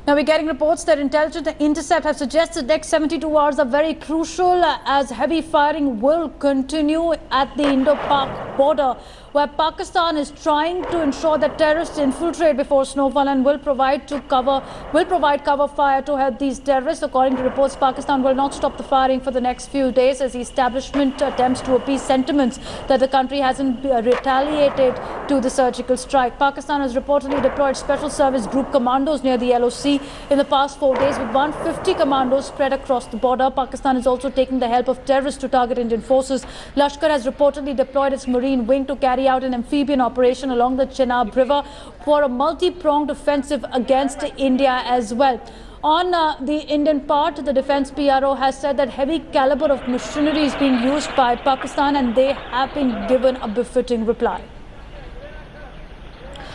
Now we're getting reports that intelligence intercept have suggested the next 72 hours are very crucial as heavy firing will continue at the Indo-Pak border, where Pakistan is trying to ensure that terrorists infiltrate before snowfall and will provide cover fire to help these terrorists. According to reports, Pakistan will not stop the firing for the next few days as the establishment attempts to appease sentiments that the country hasn't retaliated to the surgical strike. Pakistan has reportedly deployed special service group commandos near the LOC in the past 4 days, with 150 commandos spread across the border. Pakistan is also taking the help of terrorists to target Indian forces. Lashkar has reportedly deployed its marine wing to carry out an amphibian operation along the Chenab River for a multi-pronged offensive against India as well. On the Indian part, the defense PRO has said that heavy caliber of machinery is being used by Pakistan and they have been given a befitting reply.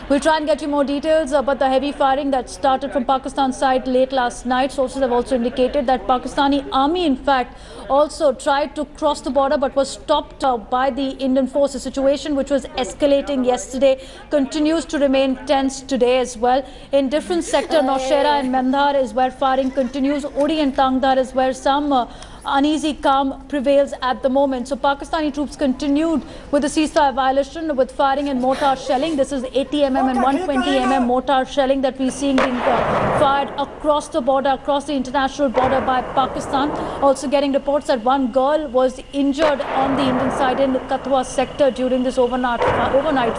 We'll try and get you more details about the heavy firing that started from Pakistan's side late last night. Sources have also indicated that Pakistani army, in fact, also tried to cross the border but was stopped by the Indian forces. Situation which was escalating yesterday continues to remain tense today as well. In different sectors, Nowshera and Mantar is where firing continues. Odi and Tangdar is where some uneasy calm prevails at the moment. So Pakistani troops continued with the ceasefire violation with firing and mortar shelling. This is 80 mm and 120 mm mortar shelling that we're seeing being fired across the border, across the international border by Pakistan. Also getting reports that one girl was injured on the Indian side in the Katwa sector during this overnight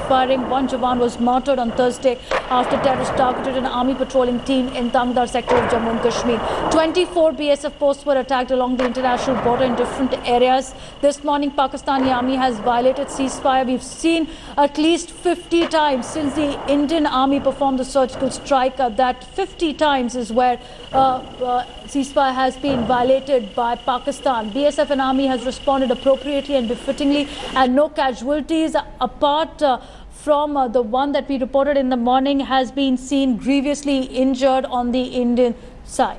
firing. One Jawan was martyred on Thursday after terrorists targeted an army patrolling team in Tangdar sector of Jammu and Kashmir. 24 BSF posts were attacked along the international border in different areas. This morning, Pakistani army has violated ceasefire. We've seen at least 50 times since the Indian army performed the surgical strike. That 50 times is where ceasefire has been violated by Pakistan. BSF and army has responded appropriately and befittingly, and no casualties apart from the one that we reported in the morning has been seen grievously injured on the Indian side.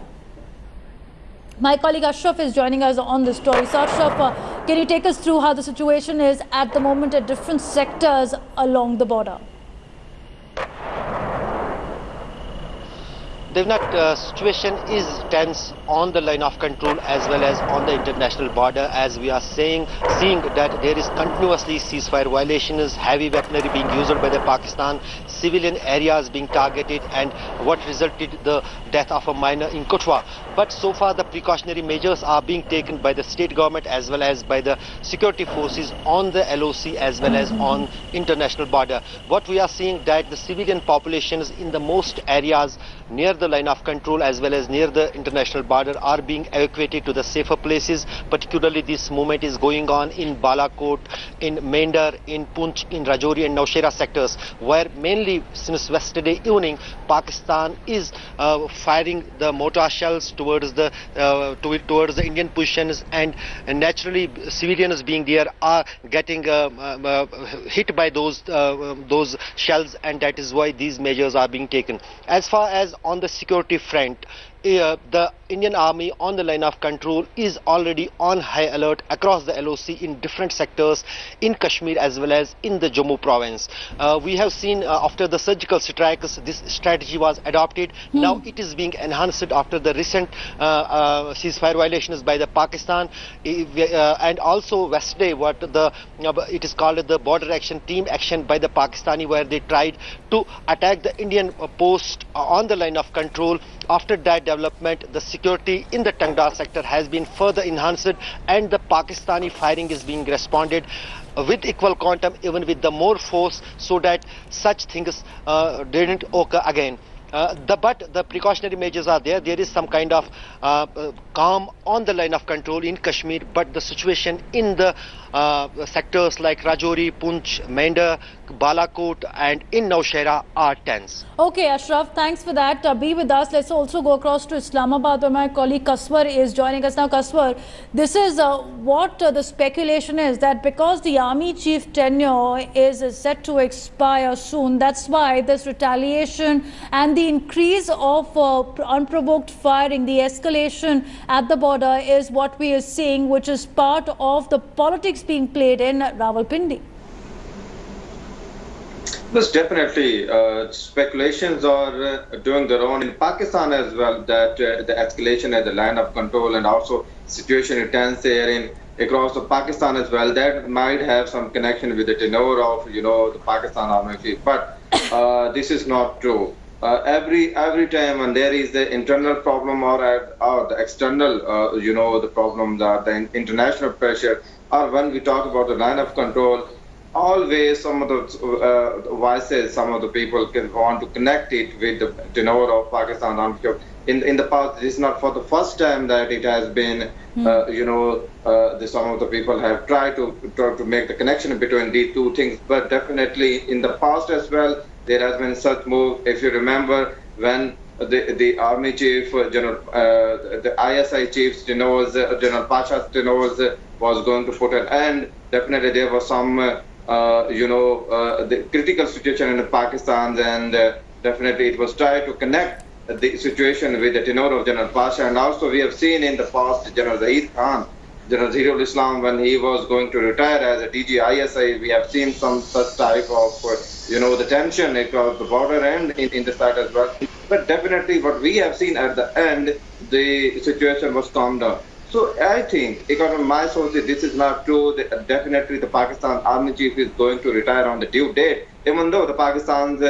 My colleague Ashraf is joining us on this story. So Ashraf, can you take us through how the situation is at the moment at different sectors along the border? The situation is tense on the line of control as well as on the international border, as we are seeing that there is continuously ceasefire violations, heavy weaponry being used by the Pakistan, civilian areas being targeted, and what resulted the death of a minor in Quota. But so far the precautionary measures are being taken by the state government as well as by the security forces on the LOC as well as on international border. What we are seeing that the civilian populations in the most areas near the line of control as well as near the international border are being evacuated to the safer places. Particularly this movement is going on in Balakot, in Mandar, in Poonch, in Rajouri and Nowshera sectors, where mainly since yesterday evening Pakistan is firing the mortar shells towards the Indian positions, and naturally civilians being there are getting hit by those shells, and that is why these measures are being taken. As far as on the security front, the Indian army on the line of control is already on high alert across the LOC in different sectors in Kashmir as well as in the Jammu province. We have seen after the surgical strikes, this strategy was adopted. Now it is being enhanced after the recent ceasefire violations by the Pakistan, and also yesterday what it is called the border action team action by the Pakistani, where they tried to attack the Indian post on the line of control. After that development, the security in the Tangdar sector has been further enhanced, and the Pakistani firing is being responded with equal quantum, even with the more force, so that such things didn't occur again. But the precautionary measures are there. There is some kind of calm on the line of control in Kashmir, but the situation in the sectors like Rajouri, Poonch, Mandar, Balakot and in Nowshera are tense. Okay, Ashraf, thanks for that. Be with us. Let's also go across to Islamabad, where my colleague Kaswar is joining us now. Kaswar, this is what the speculation is, that because the army chief tenure is set to expire soon, that's why this retaliation and the increase of unprovoked firing, the escalation at the border is what we are seeing, which is part of the politics being played in Rawalpindi. Yes, definitely. Speculations are doing their own in Pakistan as well, that the escalation at the line of control and also situation is tense there in across the Pakistan as well. That might have some connection with the tenor of, the Pakistan army chief. But this is not true. Every time when there is the internal problem or the external, the problems are the international pressure, or when we talk about the line of control, always some of the voices, some of the people can want to connect it with the tenor of Pakistan armed group. In the past, this is not for the first time that it has been, some of the people have tried to make the connection between these two things. But definitely in the past as well, there has been such move. If you remember when the army chief, the ISI chief's tenors, General Pasha's tenors was going to put an end. Definitely there was some the critical situation in Pakistan, and definitely it was tried to connect the situation with the tenor of General Pasha. And also we have seen in the past General Zahid Khan, General Zahirul Islam, when he was going to retire as a DG ISI, we have seen some such type of, the tension across the border and in the side as well. But definitely what we have seen at the end, the situation was calmed down. So I think, according to my sources, this is not true. Definitely the Pakistan army chief is going to retire on the due date, even though the Pakistan's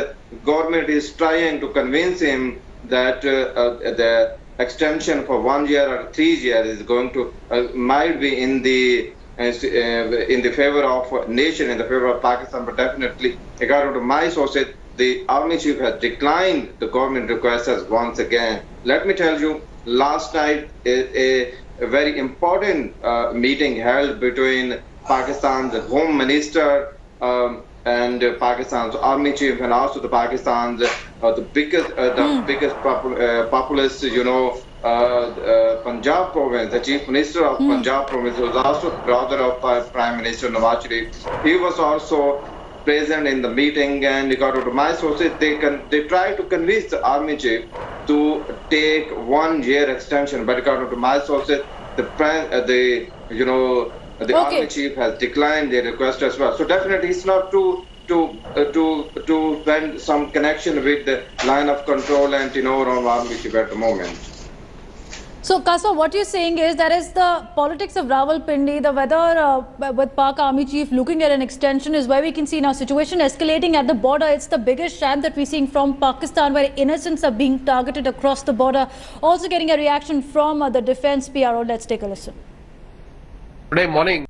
government is trying to convince him that the extension for 1 year or 3 years is going to might be in the favor of nation, in the favor of Pakistan. But definitely, according to my sources, the army chief has declined the government requests once again. Let me tell you, last night a very important meeting held between Pakistan's home minister and Pakistan's army chief, and also the Pakistan's the biggest populous, Punjab province, the chief minister of Punjab province, who was also brother of Prime Minister Nawaz Sharif. He was also present in the meeting, and according to my sources, they try to convince the army chief to take 1 year extension. But according to my sources, the army chief has declined their request as well. So definitely, it's not to find some connection with the line of control and tenor of army chief at the moment. So, Kaswa, what you're saying is that is the politics of Rawalpindi, the weather with Pak Army Chief looking at an extension is where we can see now situation escalating at the border. It's the biggest sham that we're seeing from Pakistan, where innocents are being targeted across the border. Also getting a reaction from the defense PRO. Let's take a listen. Today morning.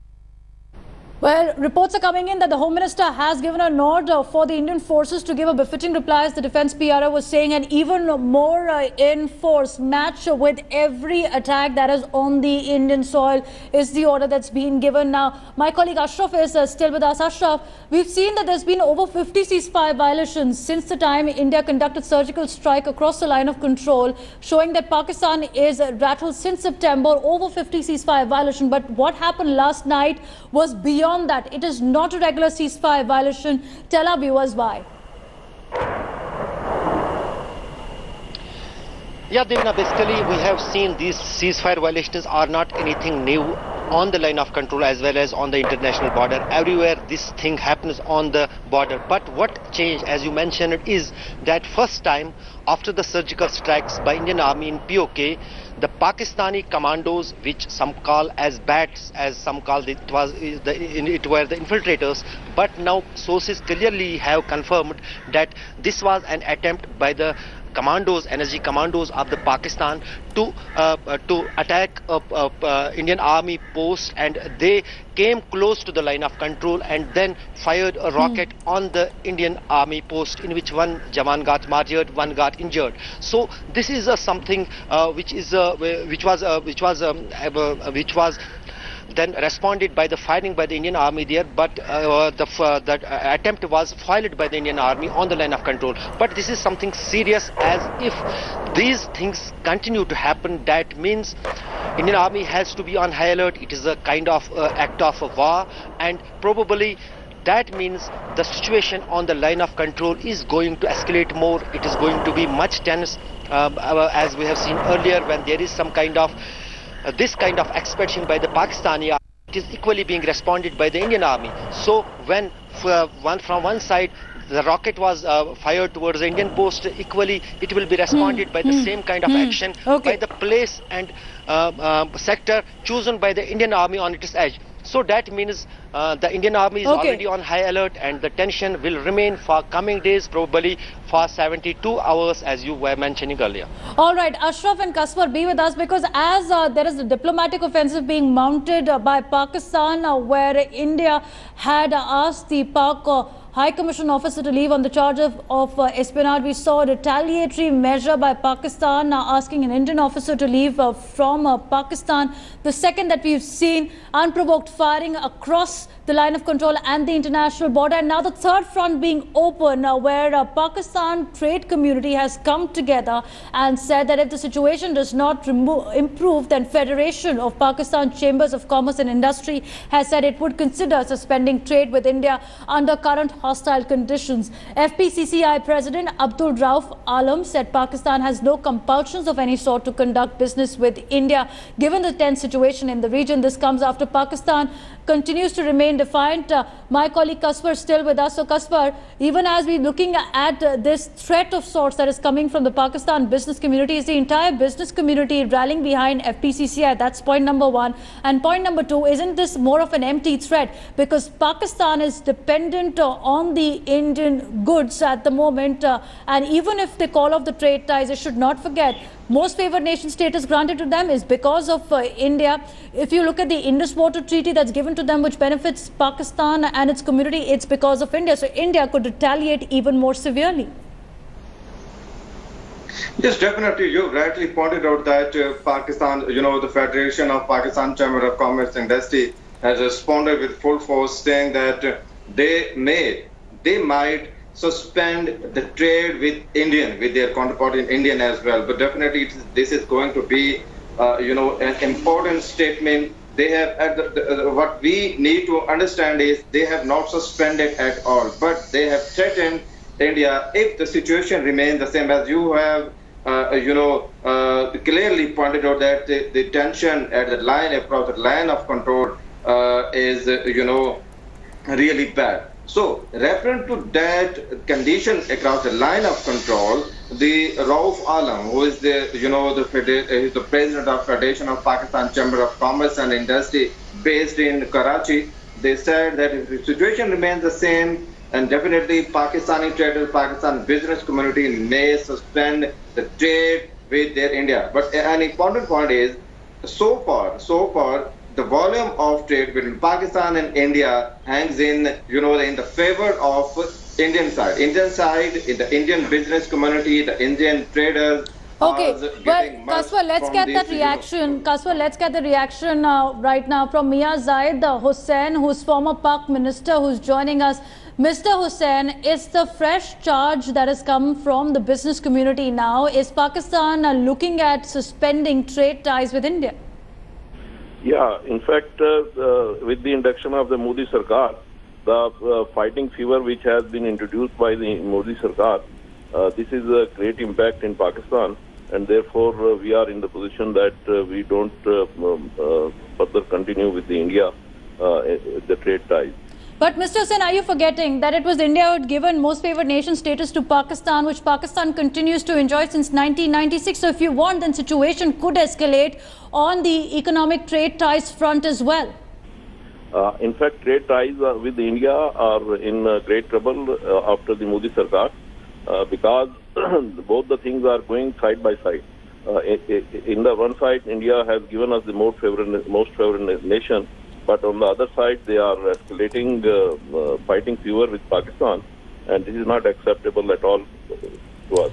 Well, reports are coming in that the Home Minister has given a nod for the Indian forces to give a befitting reply, as the defense PRO was saying, and even more in force match with every attack that is on the Indian soil is the order that's been given. Now, my colleague Ashraf is still with us. Ashraf, we've seen that there's been over 50 ceasefire violations since the time India conducted surgical strike across the line of control, showing that Pakistan is rattled since September, over 50 ceasefire violations. But what happened last night was beyond that. It is not a regular ceasefire violation. Tell our viewers why. Yeah, Devna, basically we have seen these ceasefire violations are not anything new on the line of control as well as on the international border. Everywhere this thing happens on the border. But what changed, as you mentioned, is that first time after the surgical strikes by Indian Army in POK, the Pakistani commandos, which some call as bats, as some call it were the infiltrators, but now sources clearly have confirmed that this was an attempt by the commandos, energy commandos of the Pakistan to attack Indian Army post, and they came close to the line of control and then fired a rocket on the Indian Army post, in which one Jawan got martyred, one got injured. So this is something which was then responded by the firing by the Indian Army there, but that attempt was foiled by the Indian Army on the line of control. But this is something serious, as if these things continue to happen, that means Indian Army has to be on high alert. It is a kind of act of war, and probably that means the situation on the line of control is going to escalate more. It is going to be much tense, as we have seen earlier, when there is some kind of this kind of expedition by the Pakistani army, it is equally being responded by the Indian Army. So when from one side the rocket was fired towards the Indian post, equally it will be responded by the same kind of action by the place and sector chosen by the Indian Army on its edge. So that means the Indian Army is already on high alert, and the tension will remain for coming days, probably for 72 hours, as you were mentioning earlier. All right, Ashraf and Kaswar, be with us, because as there is a diplomatic offensive being mounted by Pakistan, where India had asked the Pak High Commission officer to leave on the charge of espionage. We saw a retaliatory measure by Pakistan asking an Indian officer to leave from Pakistan. The second that we've seen unprovoked firing across the line of control and the international border. And now the third front being open, where Pakistan trade community has come together and said that if the situation does not improve, then Federation of Pakistan Chambers of Commerce and Industry has said it would consider suspending trade with India under current hostile conditions. FPCCI President Abdul Rauf Alam said Pakistan has no compulsions of any sort to conduct business with India, given the tense situation in the region. This comes after Pakistan continues to remain defiant. My colleague Kaswar is still with us. So Kaswar, even as we're looking at this threat of sorts that is coming from the Pakistan business community, is the entire business community rallying behind FPCCI? That's point number one. And point number two, isn't this more of an empty threat? Because Pakistan is dependent on the Indian goods at the moment. And even if they call off the trade ties, they should not forget most favored nation status granted to them is because of India. If you look at the Indus Water Treaty that's given to them, which benefits Pakistan and its community, it's because of India. So India could retaliate even more severely. Yes, definitely. You rightly pointed out that Pakistan, the Federation of Pakistan Chamber of Commerce and Industry has responded with full force, saying that they might suspend the trade with their counterpart in Indian as well. But definitely this is going to be, an important statement. They have, what we need to understand is they have not suspended at all, but they have threatened India if the situation remains the same, as you have, clearly pointed out that the tension at the line, across the line of control is, really bad. So, referring to that condition across the line of control, the Rauf Alam, who is the president of Federation of Pakistan Chamber of Commerce and Industry based in Karachi, they said that if the situation remains the same, and definitely Pakistani traders, Pakistan business community may suspend the trade with their India. But an important point is, so far, the volume of trade between Pakistan and India hangs in the favor of Indian side. In the Indian business community, the Indian traders. Okay, well, Kaswar, let's get that reaction. Kaswar, let's get the reaction right now from Mia Zaid Hussain, who's former Pak minister, who's joining us. Mr. Hussain, is the fresh charge that has come from the business community now, is Pakistan looking at suspending trade ties with India? Yeah, in fact, with the induction of the Modi Sarkar, the fighting fever which has been introduced by the Modi Sarkar, this is a great impact in Pakistan, and therefore we are in the position that we don't further continue with the India, the trade ties. But Mr. Hussain, are you forgetting that it was India who had given most favored nation status to Pakistan, which Pakistan continues to enjoy since 1996? So if you want, then situation could escalate on the economic trade ties front as well. In fact, trade ties with India are in great trouble after the Modi Sarkar, because both the things are going side by side. In the one side, India has given us the most favored nation. But on the other side, they are escalating fighting fever with Pakistan, and this is not acceptable at all to us.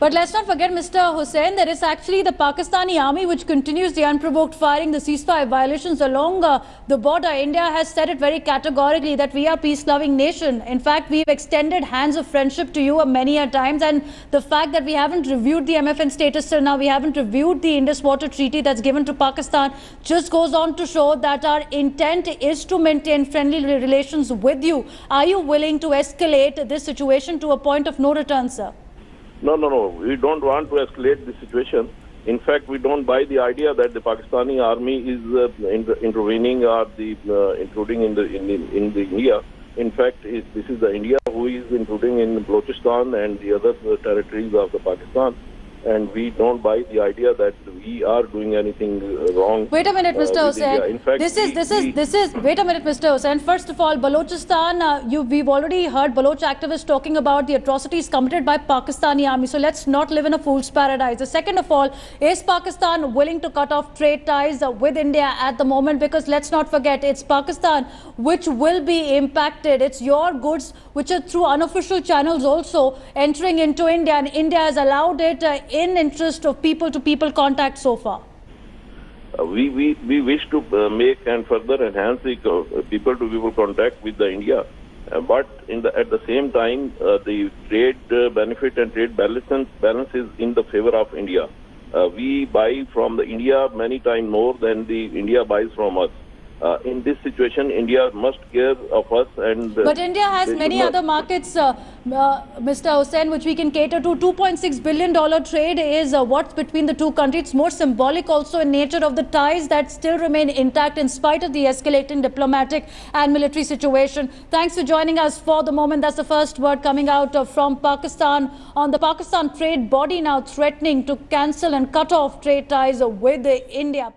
But let's not forget, Mr. Hussain, there is actually the Pakistani army which continues the unprovoked firing, the ceasefire violations along the border. India has said it very categorically that we are a peace-loving nation. In fact, we've extended hands of friendship to you many a times, and the fact that we haven't reviewed the MFN status till now, we haven't reviewed the Indus Water Treaty that's given to Pakistan, just goes on to show that our intent is to maintain friendly relations with you. Are you willing to escalate this situation to a point of no return, sir? No. We don't want to escalate the situation. In fact, we don't buy the idea that the Pakistani army is intervening or intruding in the India. In fact, this is the India who is intruding in Balochistan and the other territories of the Pakistan. And we don't buy the idea that we are doing anything wrong. Wait a minute, Mr. with India. Hussain. In fact, This is. Wait a minute, Mr. Hussain. First of all, Balochistan. We've already heard Baloch activists talking about the atrocities committed by Pakistani army. So let's not live in a fool's paradise. The second of all, is Pakistan willing to cut off trade ties with India at the moment? Because let's not forget, it's Pakistan which will be impacted. It's your goods which are through unofficial channels also entering into India, and India has allowed it in interest of people-to-people contact so far. We wish to make and further enhance the people-to-people contact with the India, but at the same time, the trade benefit and trade balance is in the favor of India. We buy from the India many times more than the India buys from us. In this situation, India must care of us. But India has many other markets, Mr. Hussain, which we can cater to. $2.6 billion trade is what's between the two countries. It's more symbolic also in nature of the ties that still remain intact in spite of the escalating diplomatic and military situation. Thanks for joining us for the moment. That's the first word coming out from Pakistan on the Pakistan trade body now threatening to cancel and cut off trade ties with India.